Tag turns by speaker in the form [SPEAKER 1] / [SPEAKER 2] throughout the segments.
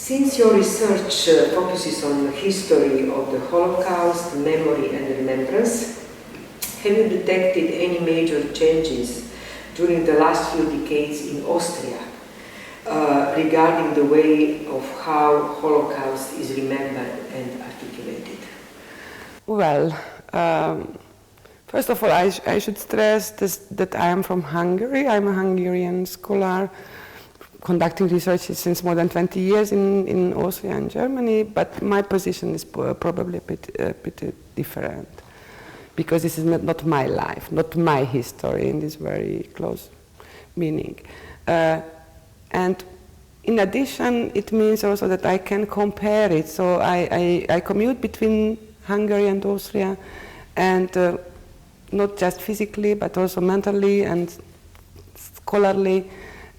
[SPEAKER 1] Since your research focuses on the history of the Holocaust, memory and remembrance, have you detected any major changes during the last few decades in Austria regarding the way of how Holocaust is remembered and articulated?
[SPEAKER 2] Well, first of all, I should stress that I am from Hungary. I'm a Hungarian scholar conducting research since more than 20 years in Austria and Germany, but my position is probably a bit different, because this is not my life, not my history in this very close meaning. And in addition, it means also that I can compare it. So I commute between Hungary and Austria, and not just physically, but also mentally and scholarly,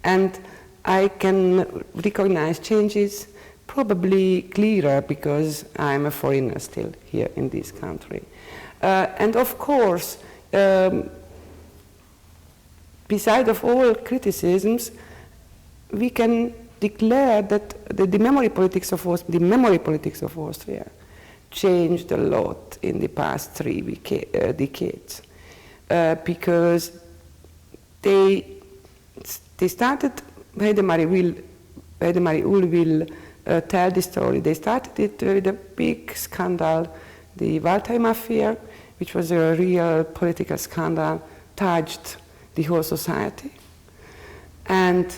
[SPEAKER 2] and I can recognize changes probably clearer because I'm a foreigner still here in this country. And of course, beside of all criticisms, we can declare that the memory politics of Austria changed a lot in the past 3 decades, because they started. Heidemarie will tell the story. They started it with a big scandal, the Waldheim affair, which was a real political scandal, touched the whole society, and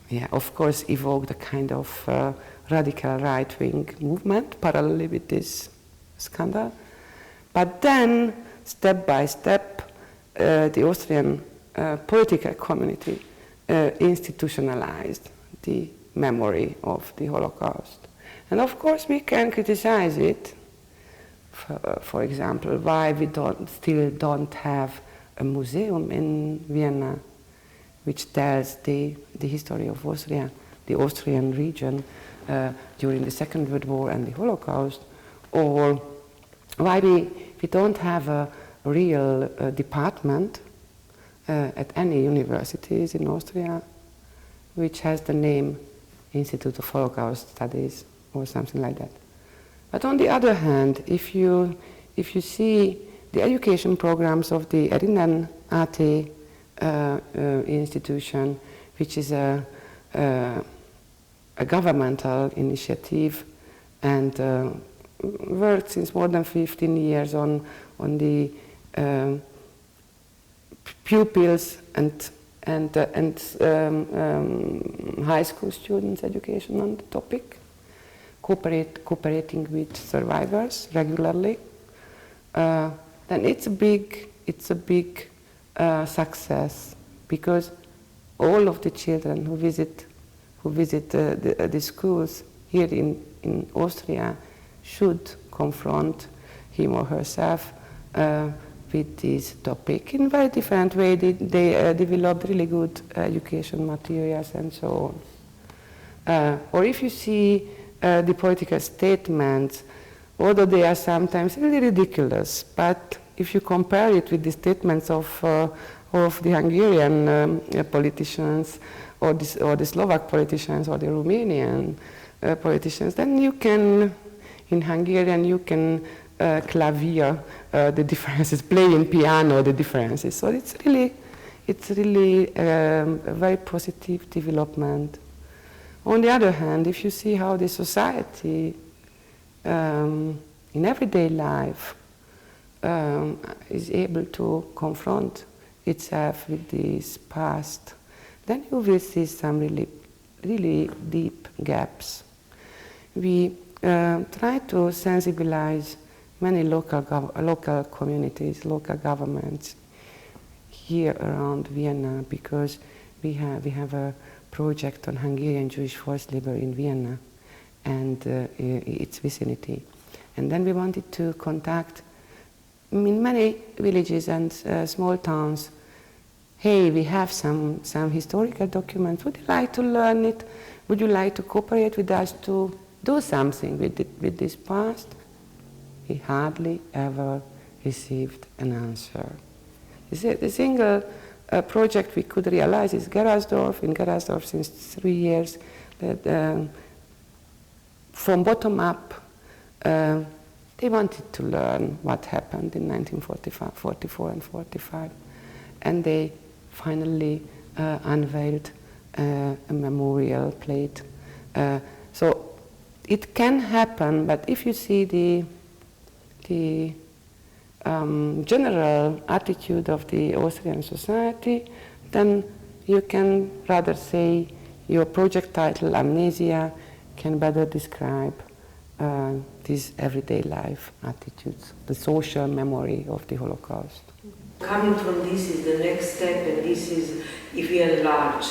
[SPEAKER 2] yeah, of course, evoked a kind of radical right-wing movement parallelly with this scandal. But then, step by step, the Austrian political community institutionalized the memory of the Holocaust. And of course we can criticize it, for example, why we still don't have a museum in Vienna which tells the history of Austria, the Austrian region during the Second World War and the Holocaust, or why we don't have a real department at any universities in Austria, which has the name Institute of Holocaust Studies or something like that. But on the other hand, if you see the education programs of the Erinnern AT institution, which is a governmental initiative and worked since more than 15 years on the pupils and high school students' education on the topic, cooperating with survivors regularly, then it's a big success, because all of the children who visit the schools here in Austria should confront him or herself with this topic in very different way. They developed really good education materials and so on. Or if you see the political statements, although they are sometimes really ridiculous, but if you compare it with the statements of the Hungarian politicians, or the Slovak politicians, or the Romanian politicians, then you can, in Hungarian, you can clavier the differences, play in piano the differences. So it's really a very positive development. On the other hand, if you see how the society in everyday life is able to confront itself with this past, then you will see some really deep gaps. We try to sensibilize many local communities, local governments here around Vienna, because we have a project on Hungarian Jewish forced labor in Vienna and its vicinity. And then we wanted to contact in many villages and small towns. Hey, we have some historical documents. Would you like to learn it? Would you like to cooperate with us to do something with this past? We hardly ever received an answer. The single project we could realize is Gerasdorf. In Gerasdorf, since 3 years, that from bottom up, they wanted to learn what happened in 1944 and 45. And they finally unveiled a memorial plate. So it can happen, but if you see the general attitude of the Austrian society, then you can rather say your project title, Amnesia, can better describe these everyday life attitudes, the social memory of the Holocaust.
[SPEAKER 1] Coming from this is the next step, and this is if we enlarge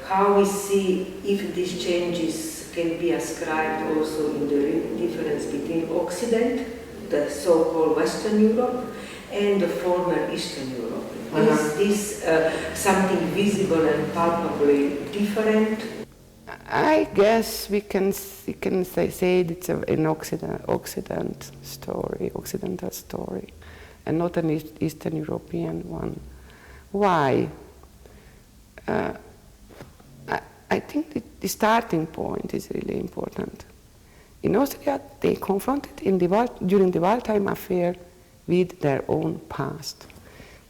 [SPEAKER 1] how we see if these changes can be ascribed also in the difference between Occident, the so-called Western Europe, and the former Eastern Europe. Is this something visible and palpably different?
[SPEAKER 2] I guess we can say it's an Occidental story, and not an Eastern European one. Why? I think the starting point is really important. In Austria, they confronted during the wartime affair with their own past.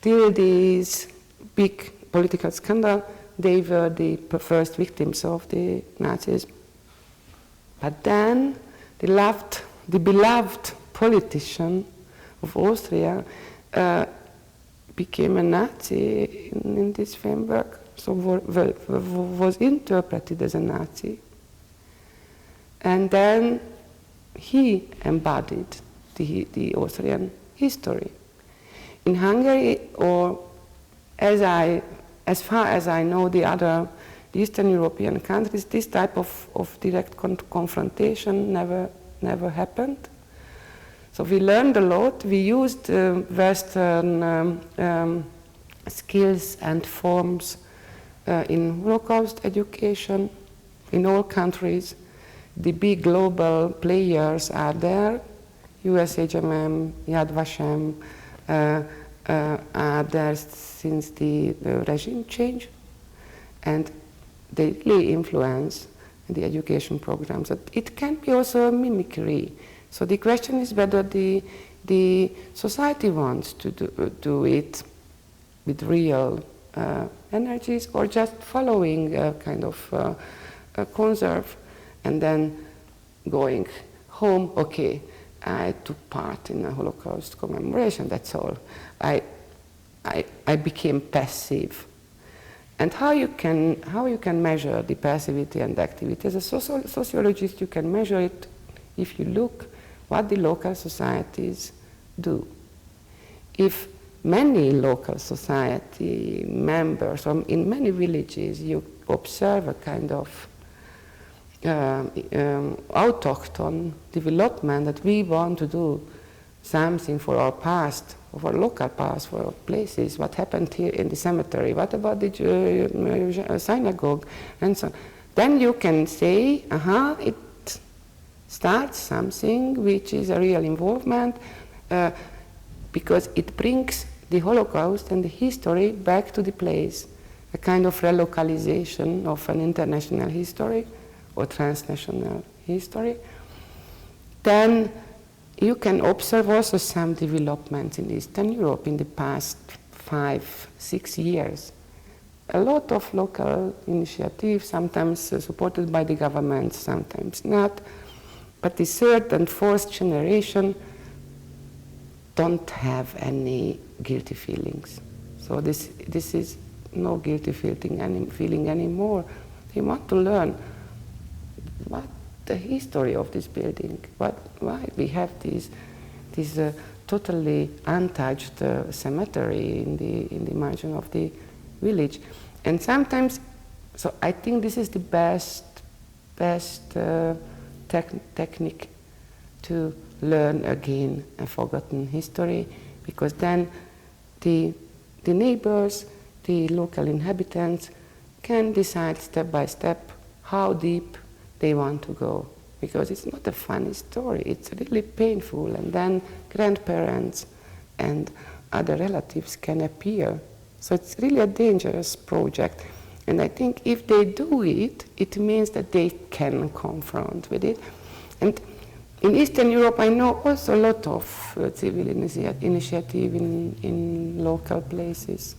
[SPEAKER 2] Till this big political scandal, they were the first victims of the Nazis. But then the beloved politician of Austria became a Nazi in this framework, so was interpreted as a Nazi. And then he embodied the Austrian history. In Hungary, or as far as I know, the Eastern European countries, this type of direct confrontation never happened. So we learned a lot. We used Western skills and forms in Holocaust education in all countries. The big global players are there. USHMM, Yad Vashem are there since the regime change, and they really influence the education programs. It can be also a mimicry. So the question is whether the society wants to do it with real energies, or just following a kind of a conserve and then going home. Okay, I took part in a Holocaust commemoration, that's all. I became passive. And how you can measure the passivity and activity? As a sociologist, you can measure it if you look what the local societies do. If many local society members, or in many villages, you observe a kind of autochthon development, that we want to do something for our past, for our local past, for our places, what happened here in the cemetery, what about the synagogue, and so on. Then you can say, it starts something which is a real involvement, because it brings the Holocaust and the history back to the place, a kind of relocalization of an international history or transnational history. Then you can observe also some developments in Eastern Europe in the past 5-6 years. A lot of local initiatives, sometimes supported by the government, sometimes not. But the third and fourth generation don't have any guilty feelings. So this is no guilty feeling anymore. They want to learn what the history of this building, why we have this totally untouched cemetery in the margin of the village. And sometimes, so I think this is the best technique to learn again a forgotten history, because then the neighbors, the local inhabitants can decide step by step how deep they want to go, because it's not a funny story, it's really painful, and then grandparents and other relatives can appear. So it's really a dangerous project. And I think if they do it, it means that they can confront with it. And in Eastern Europe, I know also a lot of civil initiative in local places,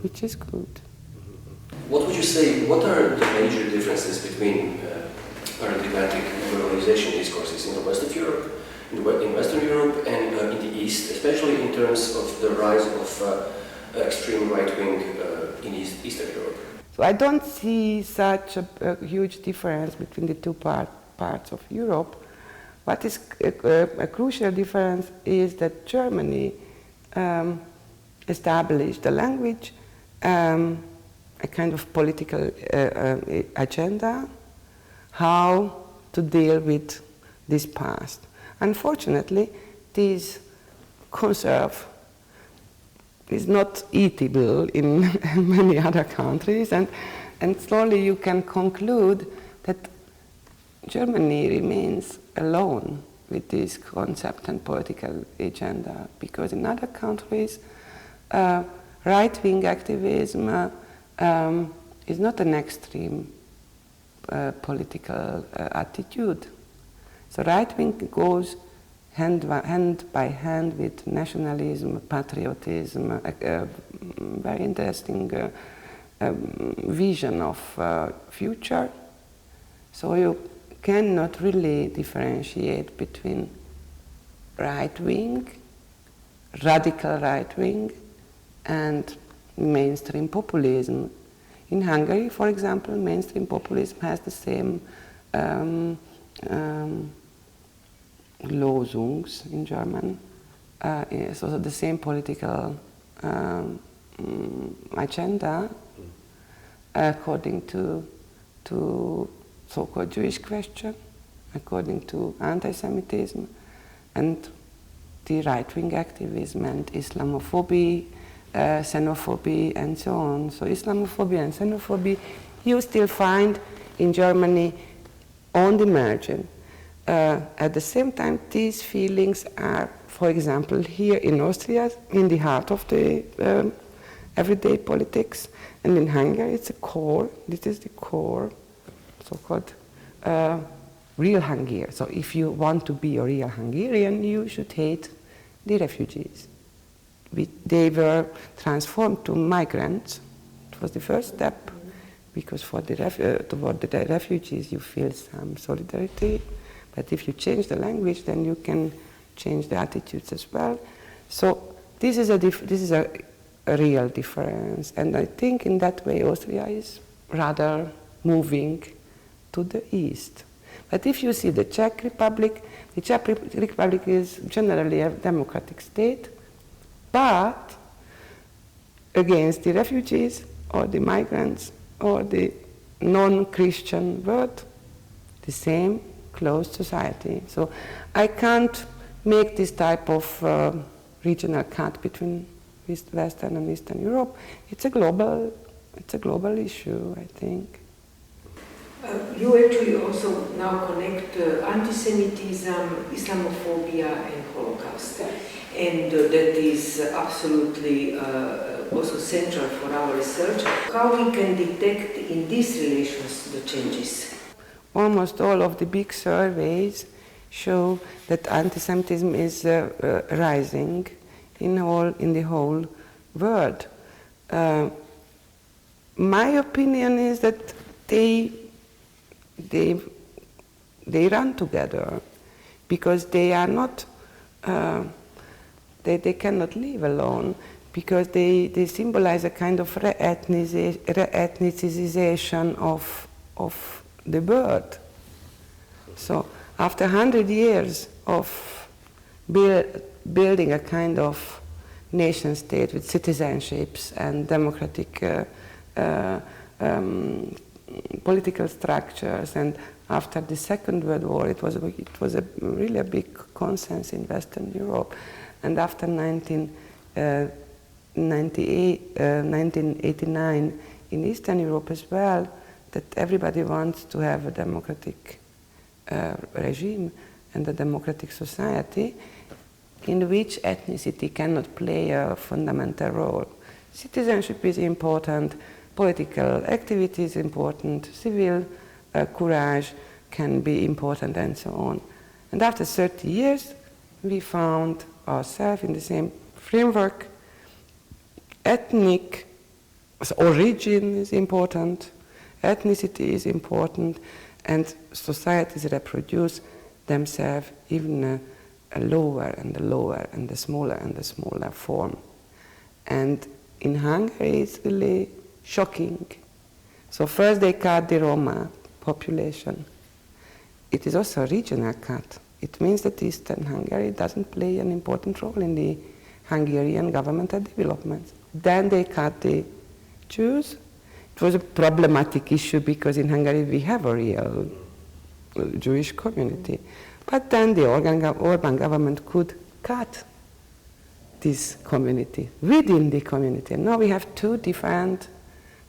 [SPEAKER 2] which is good.
[SPEAKER 3] What would you say, what are the major differences between paradigmatic globalization discourses in the West of Europe, in Western Europe, and in the East, especially in terms of the rise of extreme right-wing in Eastern Europe?
[SPEAKER 2] So I don't see such a huge difference between the two parts of Europe. What is a crucial difference is that Germany established a language, a kind of political agenda, how to deal with this past. Unfortunately, this conserve is not eatable in many other countries, and slowly you can conclude that Germany remains alone with this concept and political agenda, because in other countries right-wing activism is not an extreme political attitude. So right-wing goes hand by hand with nationalism, patriotism, a very interesting vision of future. So you cannot really differentiate between right-wing, radical right-wing, and mainstream populism. In Hungary, for example, mainstream populism has the same Losungs in German, so the same political agenda according to so-called Jewish question, according to anti-Semitism, and the right-wing activism and Islamophobia, xenophobia, and so on. So Islamophobia and xenophobia you still find in Germany on the margin. At the same time, these feelings are, for example, here in Austria, in the heart of the everyday politics, and in Hungary it's a core, this is the core, so-called real Hungarian. So if you want to be a real Hungarian, you should hate the refugees. They were transformed to migrants. It was the first step, because for toward the refugees you feel some solidarity. But if you change the language, then you can change the attitudes as well. So this is a real difference, and I think in that way Austria is rather moving to the east. But if you see the Czech Republic is generally a democratic state, but against the refugees or the migrants or the non-Christian world, the same closed society. So I can't make this type of regional cut between Western and Eastern Europe. It's a global issue, I think.
[SPEAKER 1] You actually also now connect anti-Semitism, Islamophobia, and Holocaust, and that is absolutely also central for our research. How we can detect in these relations the changes?
[SPEAKER 2] Almost all of the big surveys show that anti-Semitism is rising in the whole world. My opinion is that they run together, because they are not they cannot live alone, because they symbolize a kind of re-ethnicization of the bird. So after 100 years of building a kind of nation state with citizenships and democratic political structures, and after the Second World War it was really a big consensus in Western Europe, and after 1989 in Eastern Europe as well, that everybody wants to have a democratic regime and a democratic society in which ethnicity cannot play a fundamental role. Citizenship is important, political activity is important, civil courage can be important, and so on. And after 30 years, we found ourselves in the same framework. Ethnic origin is important, ethnicity is important, and societies reproduce themselves even a lower and a lower and a smaller form. And in Hungary it's really shocking. So first they cut the Roma population. It is also a regional cut. It means that Eastern Hungary doesn't play an important role in the Hungarian governmental development. Then they cut the Jews. It was a problematic issue because in Hungary we have a real Jewish community. But then the Orban government could cut this community within the community. And now we have two different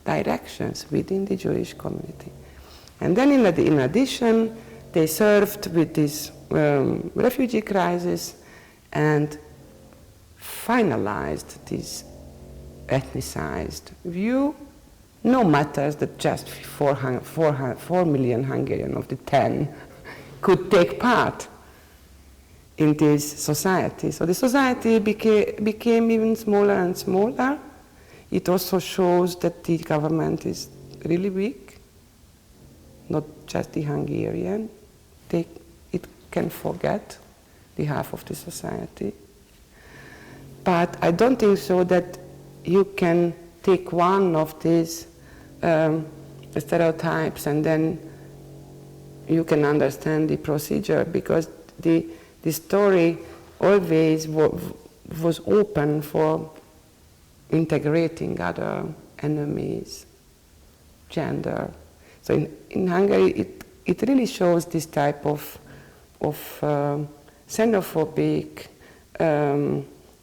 [SPEAKER 2] directions within the Jewish community. And then in addition, they served with this refugee crisis and finalized this ethnicized view. No matters that just 4 million Hungarians of the 10 could take part in this society. So the society became even smaller and smaller. It also shows that the government is really weak, not just the Hungarian. It can forget the half of the society. But I don't think so that you can take one of these stereotypes and then you can understand the procedure, because the story always was open for integrating other enemies, gender. So in Hungary it really shows this type of xenophobic,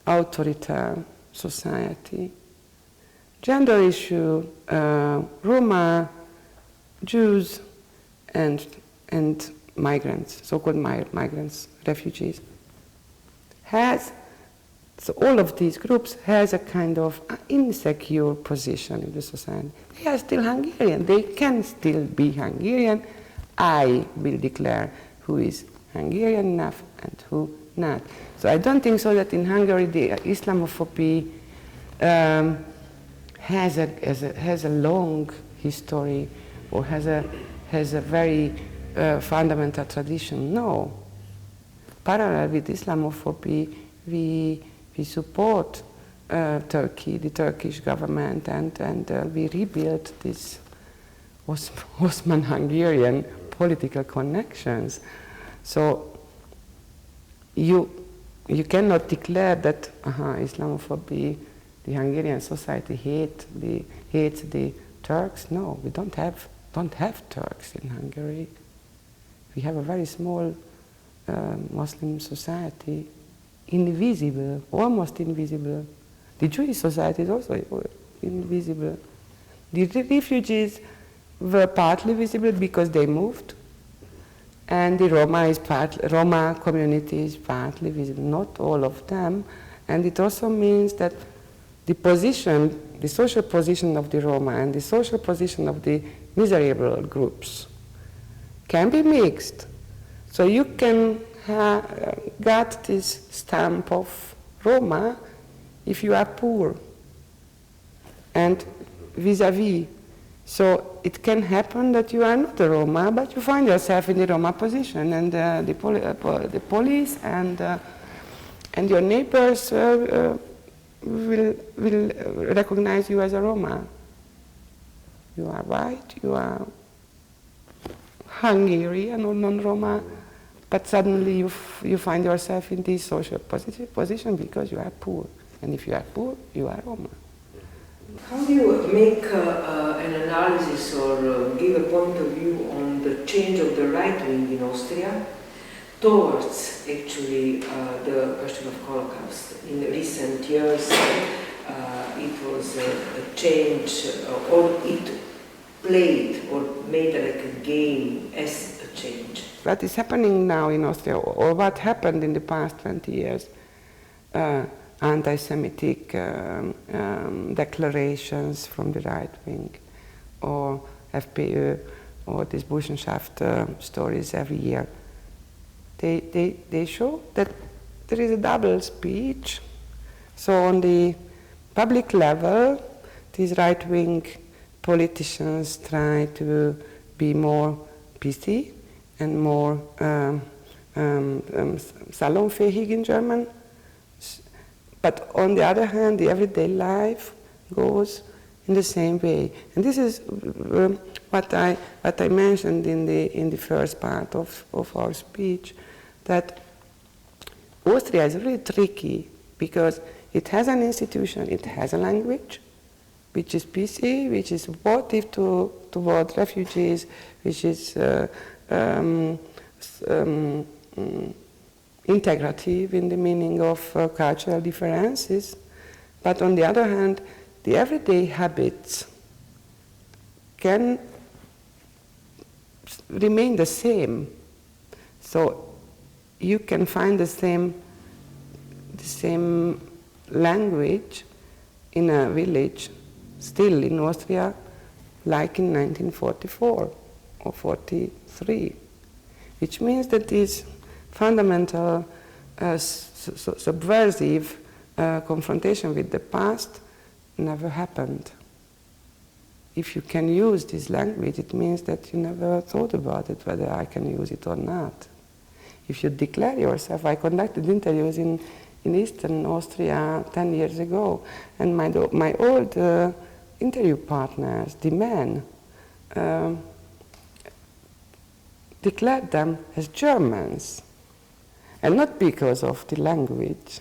[SPEAKER 2] authoritarian society. Gender issue, Roma, Jews, and migrants, so-called migrants, refugees, so all of these groups has a kind of insecure position in the society. They are still Hungarian, they can still be Hungarian. I will declare who is Hungarian enough and who not. So I don't think so that in Hungary the Islamophobia has a long history or has a very fundamental tradition. No. Parallel with Islamophobia, we support Turkey, the Turkish government, and we rebuilt this Osman-Hungarian political connections. So you cannot declare that Islamophobia, the Hungarian society hates the Turks. No, we don't have Turks in Hungary. We have a very small Muslim society, invisible, almost invisible. The Jewish society is also invisible. The refugees were partly visible because they moved, and the Roma community is partly visible, not all of them. And it also means that the social position of the Roma and the social position of the miserable groups can be mixed. So you can get this stamp of Roma if you are poor and vis-a-vis. So it can happen that you are not a Roma, but you find yourself in the Roma position, and the police and your neighbors will recognize you as a Roma. You are white, you are Hungarian or non-Roma, but suddenly you find yourself in this social position because you are poor. And if you are poor, you are Roma.
[SPEAKER 1] How do you make an analysis or give a point of view on the change of the right wing in Austria towards actually the question of Holocaust? In recent years, it was a change, or it played or made like a game as a change.
[SPEAKER 2] What is happening now in Austria, or what happened in the past 20 years, anti-Semitic declarations from the right wing, or FPÖ, or these Burschenschaft stories every year. They show that there is a double speech. So on the public level, these right-wing politicians try to be more PC and more salonfähig in German. But on the other hand, the everyday life goes in the same way. And this is what I mentioned in the first part of our speech, that Austria is really tricky because it has an institution, it has a language, which is PC, which is supportive toward refugees, which is integrative in the meaning of cultural differences. But on the other hand, the everyday habits can remain the same. So you can find the same language in a village, still in Austria, like in 1944 or 43, which means that this fundamental subversive confrontation with the past never happened. If you can use this language, it means that you never thought about it, whether I can use it or not. If you declare yourself, I conducted interviews in Eastern Austria 10 years ago, and my old interview partners, the men, declared them as Germans, and not because of the language,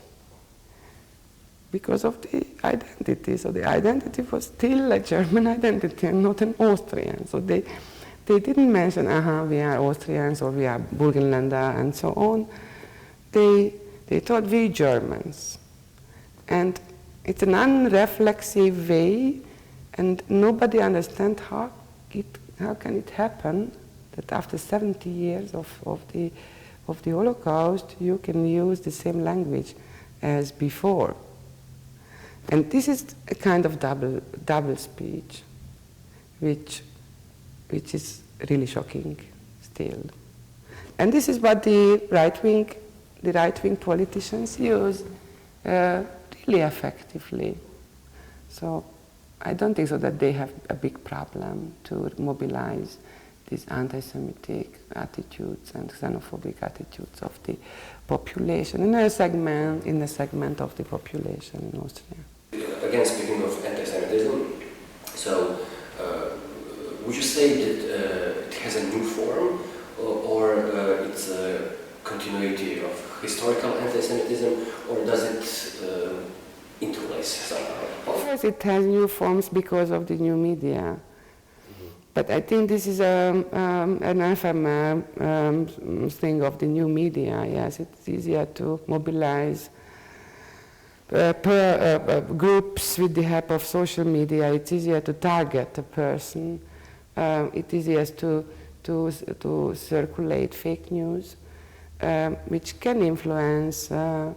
[SPEAKER 2] because of the identity. So the identity was still a German identity and not an Austrian. So they didn't mention, we are Austrians or we are Burgenländer and so on. They thought we Germans. And it's an unreflexive way, and nobody understands how can it happen that after 70 years of the Holocaust, you can use the same language as before. And this is a kind of double speech, which is really shocking still. And this is what the right wing politicians use really effectively. So I don't think so that they have a big problem to mobilize these anti-Semitic attitudes and xenophobic attitudes of the population in a segment of the population in Austria.
[SPEAKER 3] Again, speaking of anti-Semitism, so would you say that it has a new form, or it's a continuity of historical anti-Semitism, or does it interlace somehow?
[SPEAKER 2] Of course, it has new forms because of the new media. But I think this is an ephemeral thing of the new media. Yes, it's easier to mobilize groups with the help of social media. It's easier to target a person. It's easier to circulate fake news, which can influence the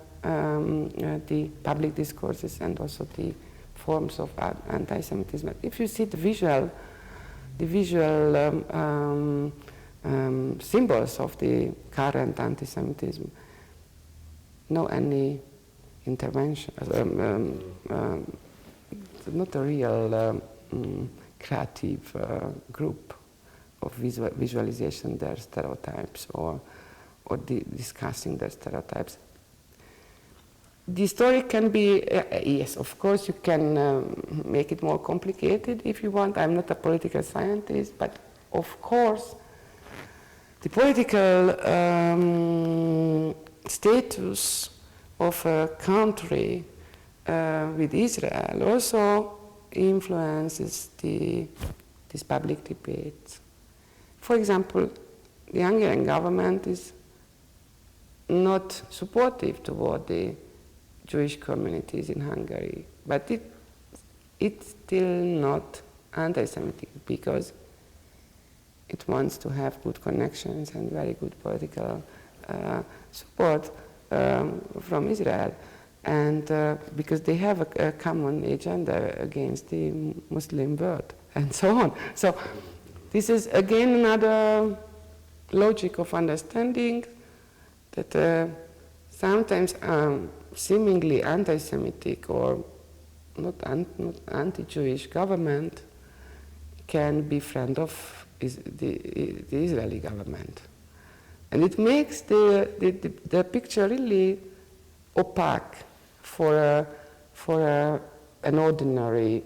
[SPEAKER 2] public discourses and also the forms of anti-Semitism. If you see the visual symbols of the current anti-Semitism, no any intervention, not a real creative group of visualization their stereotypes or discussing their stereotypes. The story can be, yes, of course you can make it more complicated if you want. I'm not a political scientist, but of course the political status of a country with Israel also influences this public debate. For example, the Hungarian government is not supportive toward the Jewish communities in Hungary, but it's still not anti-Semitic because it wants to have good connections and very good political support from Israel. and because they have a common agenda against the Muslim world and so on. So this is again another logic of understanding that sometimes seemingly anti-Semitic or not anti-Jewish government can be friend of the Israeli government. And it makes the picture really opaque for an ordinary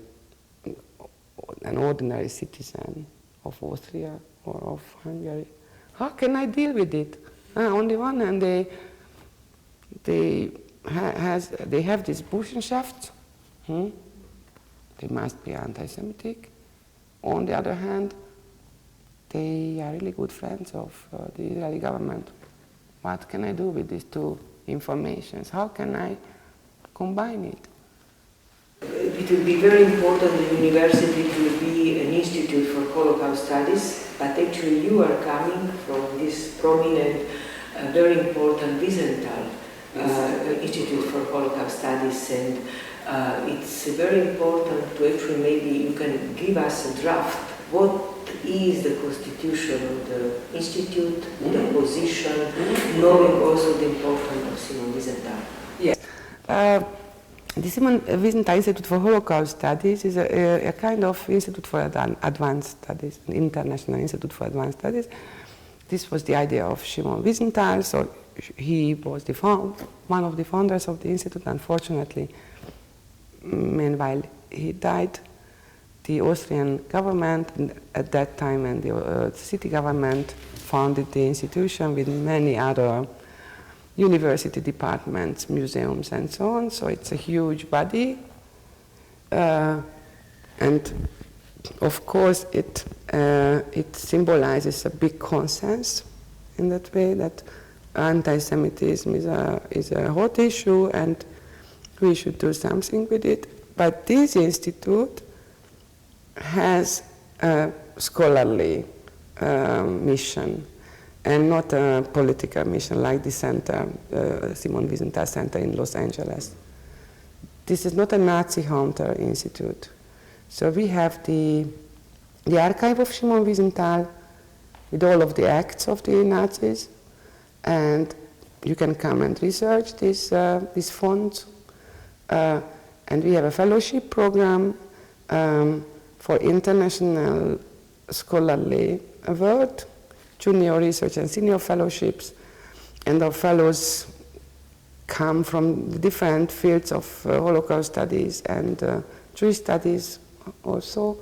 [SPEAKER 2] citizen of Austria or of Hungary. How can I deal with it? On the one hand, they have this Burschenschaft. They must be anti-Semitic. On the other hand, they are really good friends of the Israeli government. What can I do with these two informations? How can I combine it?
[SPEAKER 1] It will be very important. The university will be an institute for Holocaust studies, but actually you are coming from this prominent, very important Byzantine Institute for Holocaust Studies, and it's very important to actually maybe you can give us a draft. What is the constitution of the institute, the position, knowing also the importance of Simon Wiesenthal?
[SPEAKER 2] Yes. The Simon Wiesenthal Institute for Holocaust Studies is a kind of institute for advanced studies, an international institute for advanced studies. This was the idea of Simon Wiesenthal, so he was one of the founders of the institute. Unfortunately, meanwhile he died. The Austrian government at that time and the city government founded the institution with many other university departments, museums, and so on. So it's a huge body, and of course it symbolizes a big consensus in that way that anti-Semitism is a hot issue and we should do something with it. But this institute has a scholarly mission and not a political mission like the center, Simon Wiesenthal Center in Los Angeles. This is not a Nazi hunter institute. So we have the archive of Simon Wiesenthal with all of the acts of the Nazis, and you can come and research these fonts. And we have a fellowship program for international scholarly work, junior research and senior fellowships, and our fellows come from the different fields of Holocaust studies and Jewish studies also,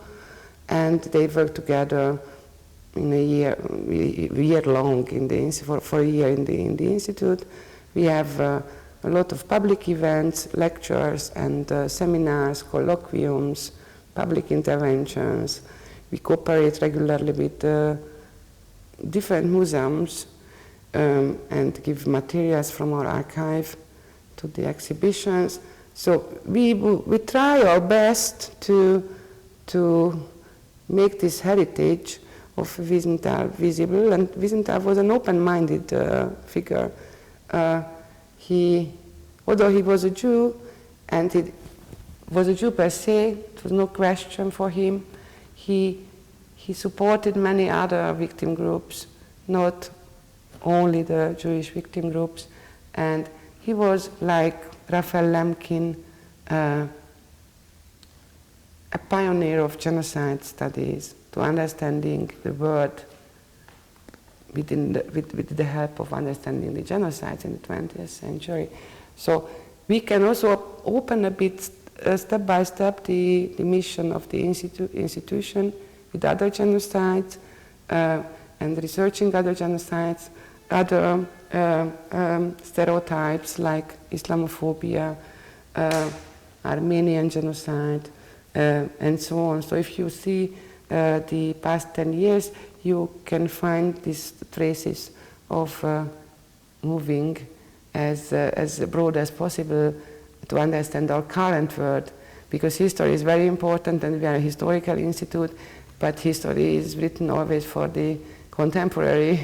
[SPEAKER 2] and they work together in a year long for a year in the institute. We have a lot of public events, lectures and seminars, colloquiums, public interventions. We cooperate regularly with different museums and give materials from our archive to the exhibitions. So we try our best to make this heritage of Wiesenthal visible, and Wiesenthal was an open-minded figure. Although he was a Jew, and he was a Jew per se, it was no question for him, he supported many other victim groups, not only the Jewish victim groups, and he was like Raphael Lemkin, a pioneer of genocide studies, to understanding the world with the help of understanding the genocides in the 20th century. So we can also open a bit, step by step, the mission of the institution with other genocides and researching other genocides, other stereotypes like Islamophobia, Armenian genocide, and so on. So if you see the past 10 years, you can find these traces of moving as broad as possible to understand our current world, because history is very important and we are a historical institute, but history is written always for the contemporary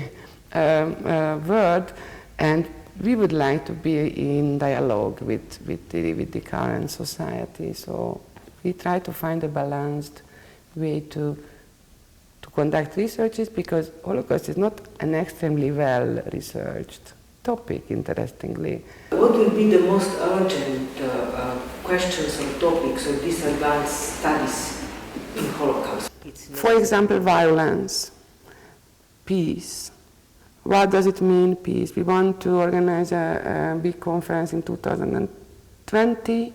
[SPEAKER 2] world, and we would like to be in dialogue with the current society. So we try to find a balanced way to conduct researches, because Holocaust is not an extremely well researched topic, interestingly.
[SPEAKER 1] What will be the most urgent questions or topics of these advanced studies in Holocaust?
[SPEAKER 2] For example, violence, peace. What does it mean, peace? We want to organize a big conference in 2020,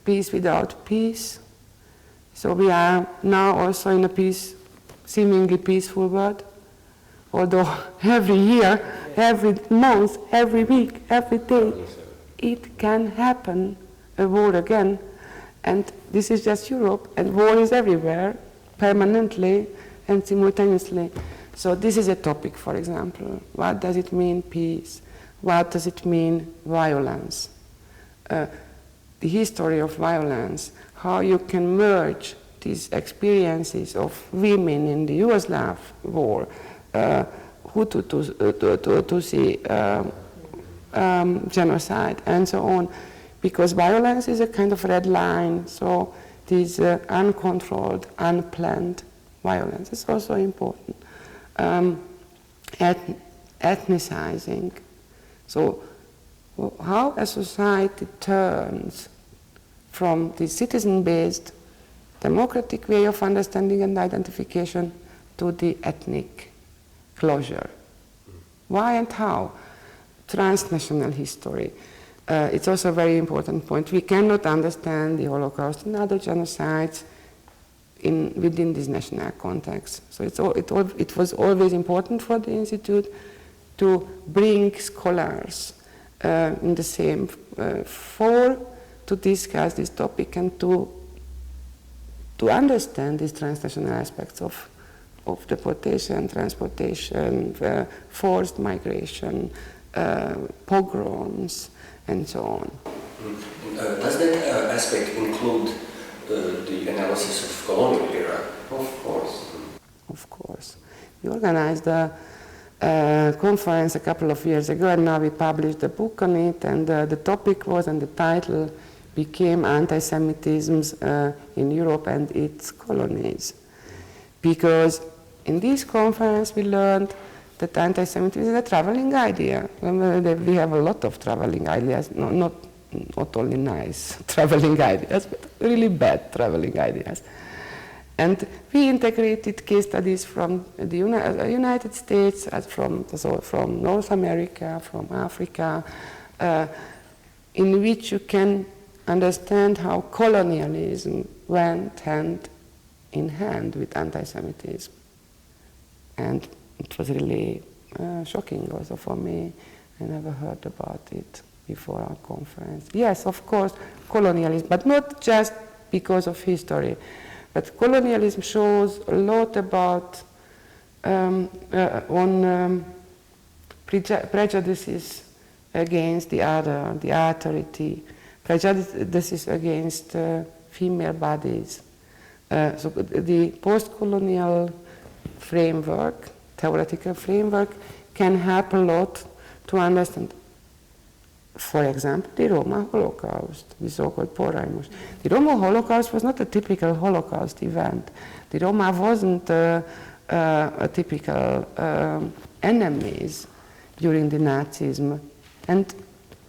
[SPEAKER 2] Peace Without Peace. So we are now also in a seemingly peaceful world, although every year, every month, every week, every day, it can happen, a war again. And this is just Europe, and war is everywhere, permanently and simultaneously. So this is a topic, for example. What does it mean, peace? What does it mean, violence? The history of violence, how you can merge these experiences of women in the Yugoslav war, Hutu Tutsi genocide, and so on. Because violence is a kind of red line, so this uncontrolled, unplanned violence is also important. Ethnicizing. So how a society turns from the citizen-based democratic way of understanding and identification to the ethnic closure. Why and how? Transnational history. It's also a very important point. We cannot understand the Holocaust and other genocides within this national context. So it was always important for the Institute to bring scholars in the same fore to discuss this topic and to understand these transnational aspects of deportation, transportation, forced migration, pogroms, and so on.
[SPEAKER 3] Does that aspect include the analysis of colonial era? Of course.
[SPEAKER 2] Of course. We organized a conference a couple of years ago, and now we published a book on it, and the topic was, and the title became Anti-Semitism in Europe and its Colonies. Because in this conference we learned that anti-Semitism is a traveling idea. We have a lot of traveling ideas, not only nice traveling ideas, but really bad traveling ideas. And we integrated case studies from the United States, from North America, from Africa, in which you can understand how colonialism went hand in hand with anti-Semitism. And it was really shocking also for me. I never heard about it before our conference. Yes, of course, colonialism, but not just because of history. But colonialism shows a lot about prejudices against the other, the authority, prejudices against female bodies. So the post-colonial framework, theoretical framework, can help a lot to understand, for example, the Roma Holocaust, the so-called Porajmos. The Roma Holocaust was not a typical Holocaust event. The Roma wasn't a typical enemies during the Nazism, and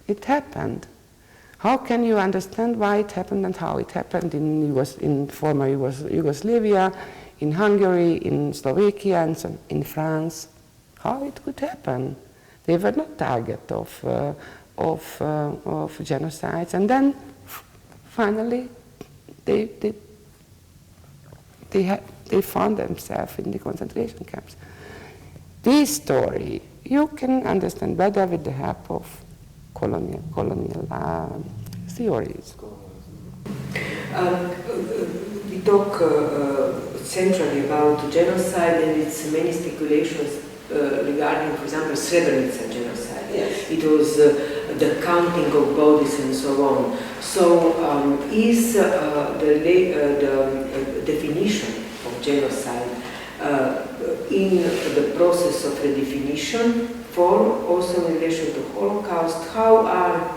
[SPEAKER 2] it happened. How can you understand why it happened and how it happened in former Yugoslavia, in Hungary, in Slovakia, and so in France? How it could happen? They were not target of genocides, and then finally they found themselves in the concentration camps. This story you can understand better with the help of colonial theories.
[SPEAKER 1] We talk centrally about genocide and its many speculations regarding, for example, Srebrenica genocide.
[SPEAKER 3] Yes.
[SPEAKER 1] It was the counting of bodies and so on. So is the definition of genocide in the process of redefinition for also in relation to Holocaust? How are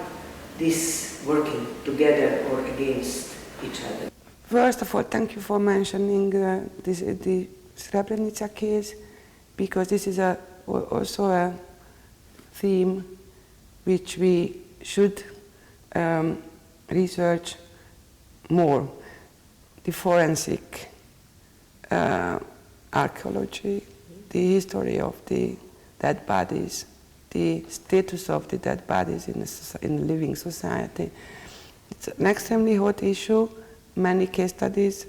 [SPEAKER 1] these working together or against each other?
[SPEAKER 2] First of all, thank you for mentioning the Srebrenica case, because this is also a theme which we should research more. The forensic archaeology, the history of the dead bodies, the status of the dead bodies in living society. It's an extremely hot issue. Many case studies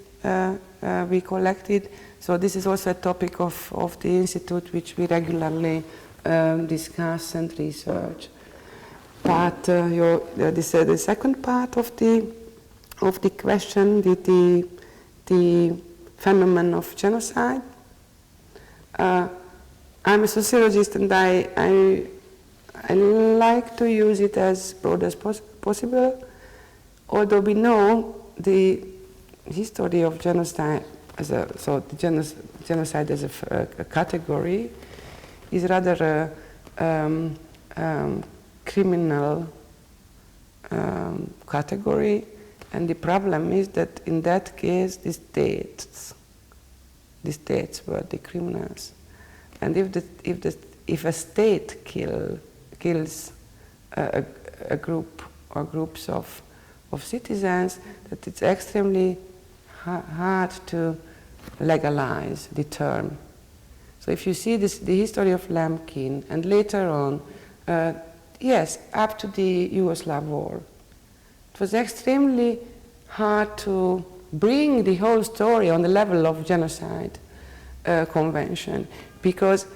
[SPEAKER 2] we collected. So this is also a topic of the Institute which we regularly discuss and research. But the second part of the question, the phenomenon of genocide. I'm a sociologist, and I like to use it as broad as possible, although we know the history of genocide genocide as a category is rather a criminal category, and the problem is that in that case the states were the criminals, and if a state kills a group or groups of citizens, that it's extremely hard to legalize the term. So if you see the history of Lemkin, and later on, yes, up to the Yugoslav war, it was extremely hard to bring the whole story on the level of genocide convention, because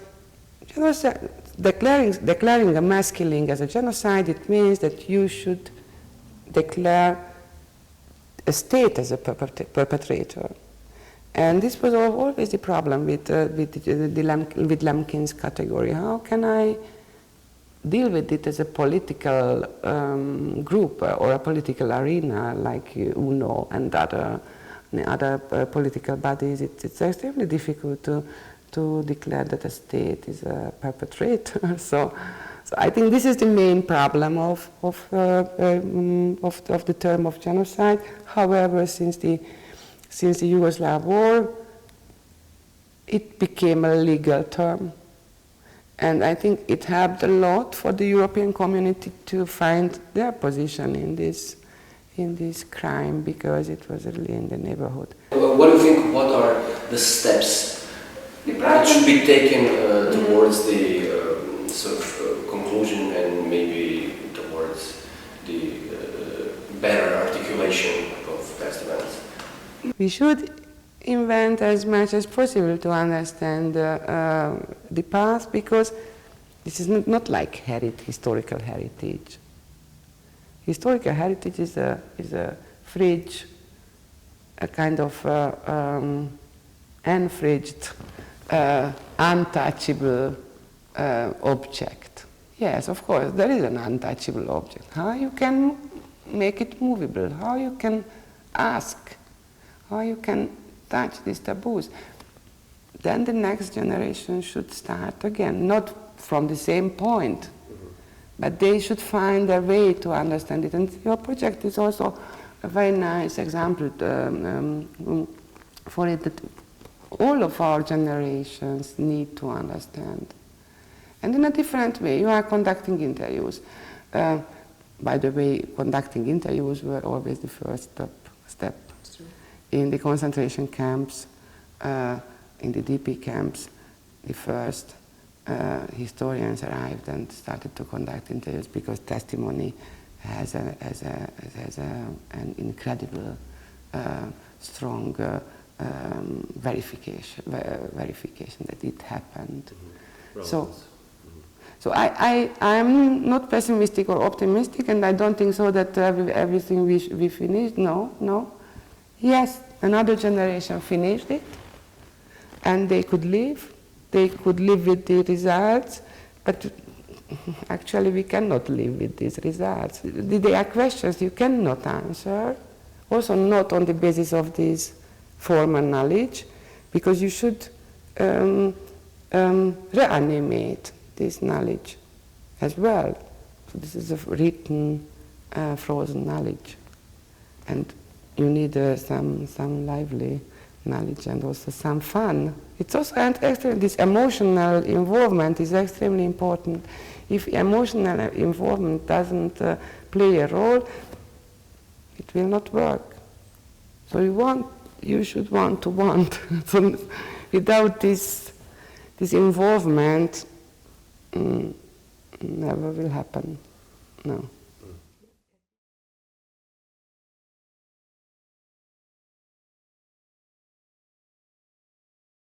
[SPEAKER 2] genocide, declaring a mass killing as a genocide, it means that you should declare a state as a perpetrator. And this was always the problem with Lemkin's category. How can I deal with it as a political group or a political arena like UNO and other political bodies? It's extremely difficult to declare that a state is a perpetrator. So I think this is the main problem of the term of genocide. However, since the Yugoslav war, it became a legal term. And I think it helped a lot for the European community to find their position in this crime, because it was really in the neighborhood.
[SPEAKER 3] What do you think, what are the steps that should be taken towards the sort of conclusion and maybe towards the better articulation of past events?
[SPEAKER 2] We should invent as much as possible to understand the past, because this is not like historical heritage. Historical heritage is a fridge, a kind of unfridged, untouchable object. Yes, of course, there is an untouchable object. How you can make it movable? How you can ask? How you can touch these taboos? Then the next generation should start again, not from the same point, but they should find a way to understand it. And your project is also a very nice example for it, that all of our generations need to understand. And in a different way. You are conducting interviews. By the way, conducting interviews were always the first step. In the concentration camps, in the DP camps, the first historians arrived and started to conduct interviews, because testimony has an incredible, strong verification that it happened. So I'm not pessimistic or optimistic, and I don't think so that everything we finished. No. Yes, another generation finished it, and they could live with the results, but actually we cannot live with these results. There are questions you cannot answer, also not on the basis of this formal knowledge, because you should reanimate this knowledge as well. So this is a written, frozen knowledge. And you need some lively knowledge and also some fun. It's also this emotional involvement is extremely important. If emotional involvement doesn't play a role, it will not work. So you should want to want. So without this involvement, never will happen. No.